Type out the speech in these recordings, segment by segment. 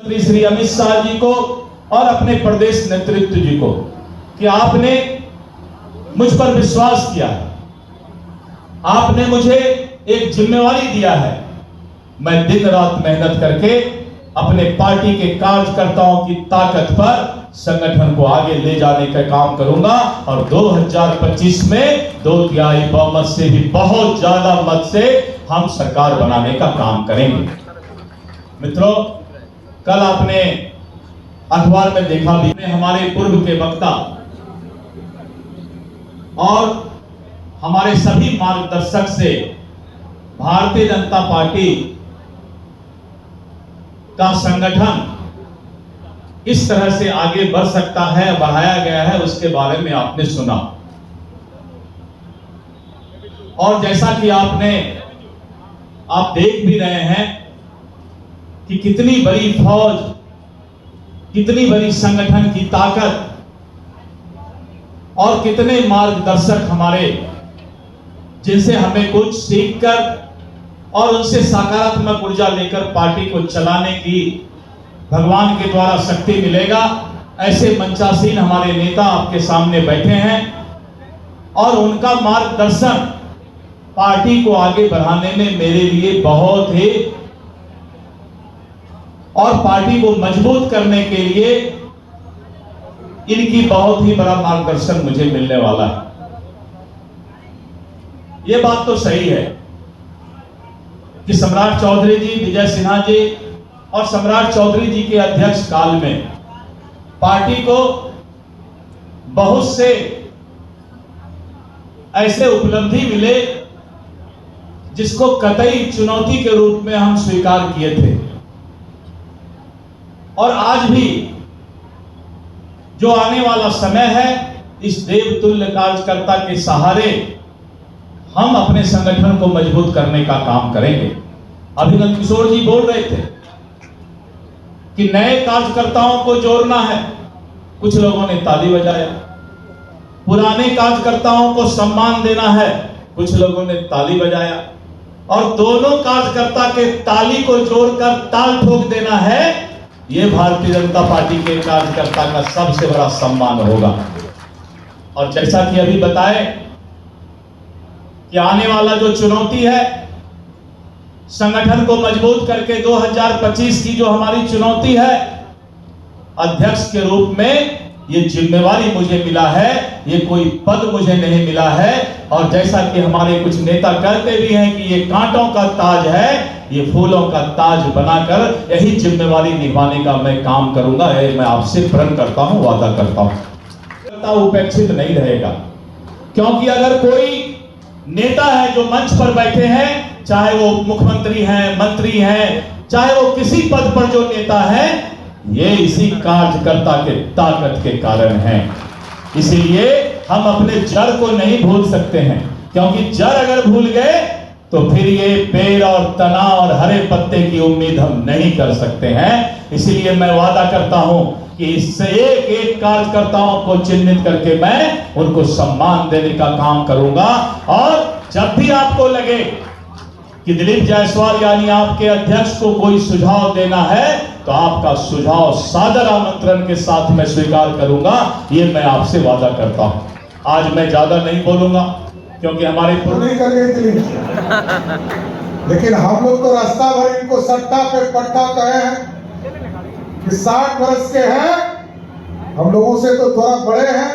श्री अमित शाह जी को और अपने प्रदेश नेतृत्व जी को कि आपने मुझ पर विश्वास किया है, आपने मुझे एक जिम्मेवारी दिया है। मैं दिन रात मेहनत करके अपने पार्टी के कार्यकर्ताओं की ताकत पर संगठन को आगे ले जाने का काम करूंगा और 2025 में 2/3 बहुमत से भी बहुत ज्यादा मत से हम सरकार बनाने का काम करेंगे। मित्रों, कल आपने अखबार में देखा भी, हमारे पूर्व के वक्ता और हमारे सभी मार्गदर्शक से भारतीय जनता पार्टी का संगठन इस तरह से आगे बढ़ सकता है, बढ़ाया गया है, उसके बारे में आपने सुना। और जैसा कि आप देख भी रहे हैं कि कितनी बड़ी फौज, कितनी बड़ी संगठन की ताकत और कितने मार्गदर्शक हमारे, जिनसे हमें कुछ सीखकर और उनसे सकारात्मक ऊर्जा लेकर पार्टी को चलाने की भगवान के द्वारा शक्ति मिलेगा। ऐसे मंचासीन हमारे नेता आपके सामने बैठे हैं और उनका मार्गदर्शन पार्टी को आगे बढ़ाने में मेरे लिए बहुत ही, और पार्टी को मजबूत करने के लिए इनकी बहुत ही बड़ा मार्गदर्शन मुझे मिलने वाला है। यह बात तो सही है कि सम्राट चौधरी जी, विजय सिन्हा जी और सम्राट चौधरी जी के अध्यक्ष काल में पार्टी को बहुत से ऐसे उपलब्धि मिले जिसको कतई चुनौती के रूप में हम स्वीकार किए थे। और आज भी जो आने वाला समय है, इस देवतुल्य कार्यकर्ता के सहारे हम अपने संगठन को मजबूत करने का काम करेंगे। अभी नंदकिशोर जी बोल रहे थे कि नए कार्यकर्ताओं को जोड़ना है, कुछ लोगों ने ताली बजाया। पुराने कार्यकर्ताओं को सम्मान देना है, कुछ लोगों ने ताली बजाया। और दोनों कार्यकर्ता के ताली को जोड़कर ताल ठोक देना है, यह भारतीय जनता पार्टी के कार्यकर्ता का सबसे बड़ा सम्मान होगा। और जैसा कि अभी बताए कि आने वाला जो चुनौती है, संगठन को मजबूत करके 2025 की जो हमारी चुनौती है, अध्यक्ष के रूप में ये जिम्मेवारी मुझे मिला है, ये कोई पद मुझे नहीं मिला है। और जैसा कि हमारे कुछ नेता कहते भी हैं कि ये कांटों का ताज है, ये फूलों का ताज बनाकर यही जिम्मेवारी निभाने का मैं काम करूंगा। मैं आपसे प्रण करता हूं, वादा करता हूं। उपेक्षित नहीं रहेगा, क्योंकि अगर कोई नेता है जो मंच पर बैठे हैं, चाहे वो मुख्यमंत्री हैं, मंत्री हैं, चाहे वो किसी पद पर जो नेता है, ये इसी कार्यकर्ता के ताकत के कारण है। इसीलिए हम अपने जड़ को नहीं भूल सकते हैं, क्योंकि जड़ अगर भूल गए तो फिर ये पेड़ और तना और हरे पत्ते की उम्मीद हम नहीं कर सकते हैं। इसलिए मैं वादा करता हूं कि इससे एक एक कार्यकर्ताओं को चिन्हित करके मैं उनको सम्मान देने का काम करूंगा। और जब भी आपको लगे कि दिलीप जायसवाल यानी आपके अध्यक्ष को कोई सुझाव देना है, तो आपका सुझाव सादर आमंत्रण के साथ मैं स्वीकार करूंगा। ये मैं आपसे वादा करता हूं। आज मैं ज्यादा नहीं बोलूंगा, क्योंकि हमारे नहीं कर गए दिलीप, लेकिन हम लोग तो रास्ता भर इनको सट्टा पे पट्टा कहे हैं कि 60 वर्ष के हैं, हम लोगों से तो थोड़ा बड़े हैं,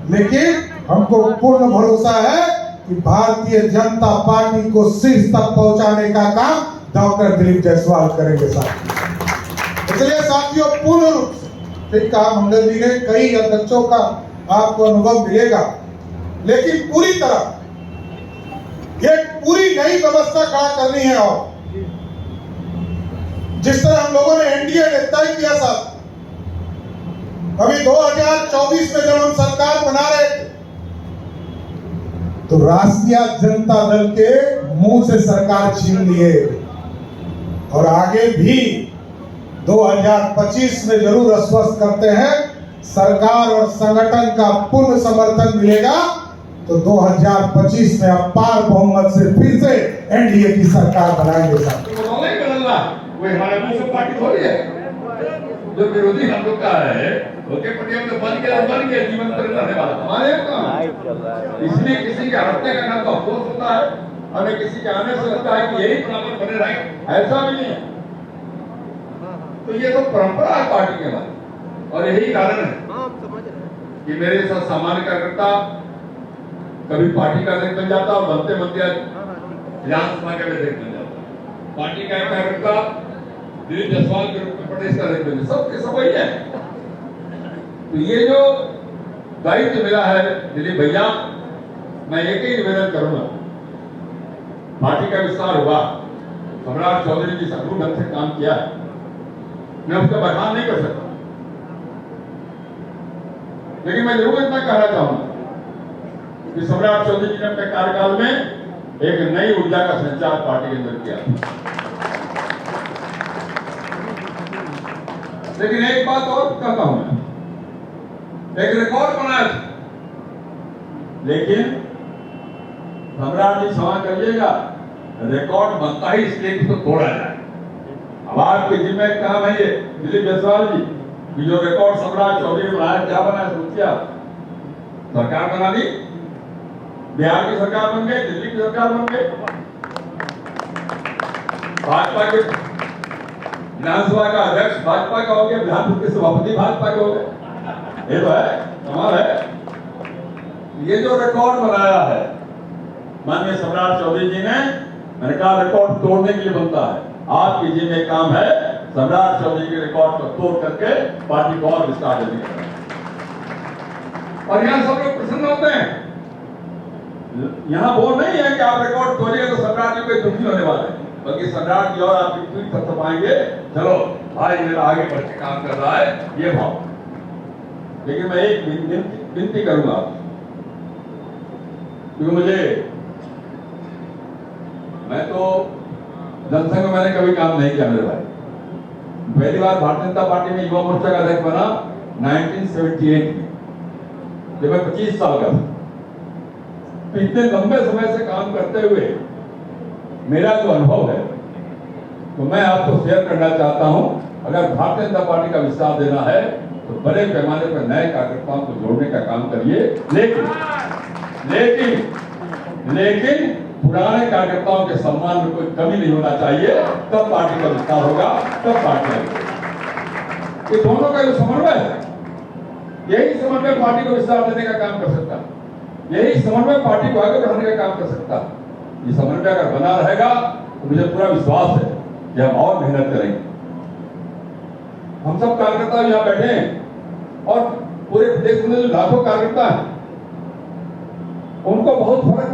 लेकिन हमको पूर्ण भरोसा है कि भारतीय जनता पार्टी को शीर्ष तक पहुंचाने का काम डॉक्टर दिलीप जायसवाल करेंगे साथ। इसलिए साथियों, पूर्ण रूप से ठीक कहा मंडल जी ने, कई अध्यक्षों का आपको अनुभव मिलेगा, लेकिन पूरी तरह एक पूरी नई व्यवस्था खड़ा करनी है। और जिस तरह हम लोगों ने एनडीए ने तय किया साथ, अभी 2024 में जब हम सरकार बना रहे थे, तो राष्ट्रीय जनता दल के मुंह से सरकार छीन लिए, और आगे भी 2025 में जरूर आश्वस्त करते हैं, सरकार और संगठन का पूर्ण समर्थन मिलेगा तो 2025 में अपार बहुमत से फिर से एनडीए की सरकार बनाएंगे। साहब वो हमारे पार्टी थोड़ी है। जो विरोधी हम लोग का है ओके पटेल तो बन गया जीवन पर रहने वाला हमारे यहाँ इसलिए किसी के हटने का ना तो अफसोस होता है और न किसी के आने से लगता है कि यही बराबर बने रहे, ऐसा भी नहीं है। तो ये तो परंपरा है पार्टी के हमारी और यही कारण है कि मेरे साथ सामान्य कार्यकर्ता कभी पार्टी का अध्यक्ष बन जाता और बनते बनते विधानसभा का अध्यक्ष बन जाता, पार्टी का कार्यकर्ता दिलीप जायसवाल के रूप में प्रदेश का अध्यक्ष बन, सबके सब वही है। तो ये जो दायित्व मिला है दिलीप भैया, मैं एक ही निवेदन करूंगा, पार्टी का विस्तार हुआ, सम्राट चौधरी जी सद्गुण ढंग से काम किया है, मैं उसका बखान नहीं कर सकता, लेकिन मैं जरूर इतना कहना चाहूंगा कि सम्राट चौधरी जी ने अपने कार्यकाल में एक नई ऊर्जा का संचार पार्टी के अंदर किया। लेकिन एक बात और कहता हूं मैं, एक रिकॉर्ड बनाया था, लेकिन सम्राट जी क्षमा करिएगा, रिकॉर्ड बनता ही इसलिए कि उसको तोड़ा जाए। अब आपके जिम्मे काम है ये दिलीप जायसवाल जी कि जो रिकॉर्ड सम्राट चौधरी ने बनाया, क्या बनाया सोचिए आप, सरकार बना दी, बिहार की सरकार बन गई, दिल्ली की सरकार बन गई, भाजपा के विधानसभा का अध्यक्ष भाजपा का हो गया, विधान के सभापति भाजपा के हो गए, ये तो है कमाल है। ये जो रिकॉर्ड बनाया है माननीय सम्राट चौधरी जी ने, मैंने कहा रिकॉर्ड तोड़ने के लिए बनता है, आपकी जिम्मे काम है सम्राट चौधरी के रिकॉर्ड को तोड़ करके पार्टी को और विस्तार देने का। और यहाँ सब लोग प्रसन्न होते हैं, यहाँ वो नहीं है कि आप रिकॉर्ड तोड़िए तो सम्राट जी कोई दुखी होने वाले, बल्कि सम्राट जी और आपकी ट्वीट तक पाएंगे, चलो भाई मेरा आगे बढ़ के काम कर रहा है, ये भाव। लेकिन मैं एक विनती करूंगा आपसे, क्योंकि मैं तो जनसंघ में मैंने कभी काम नहीं किया मेरे भाई, पहली बार भारतीय जनता पार्टी में युवा मोर्चा का अध्यक्ष बना 1978 में, जब मैं 25 साल का था। तो इतने लंबे समय से काम करते हुए मेरा जो अनुभव है तो मैं आपको शेयर करना चाहता हूं। अगर भारतीय जनता पार्टी का विस्तार देना है तो बड़े पैमाने पर नए कार्यकर्ताओं को जोड़ने का काम करिए, लेकिन पुराने कार्यकर्ताओं के सम्मान में कोई कमी नहीं होना चाहिए, तब पार्टी का विस्तार होगा, तब पार्टी आएगी। ये दोनों का जो समन्वय है, यही समन्वय पार्टी को विस्तार देने का काम कर सकता है, यही समन्वय पार्टी को आगे बढ़ाने का काम कर सकता है। ये समन्वय अगर बना रहेगा तो मुझे पूरा विश्वास है कि हम और मेहनत करेंगे। हम सब कार्यकर्ता यहाँ बैठे हैं और पूरे प्रदेश में जो लाखों कार्यकर्ता हैं उनको बहुत फर्क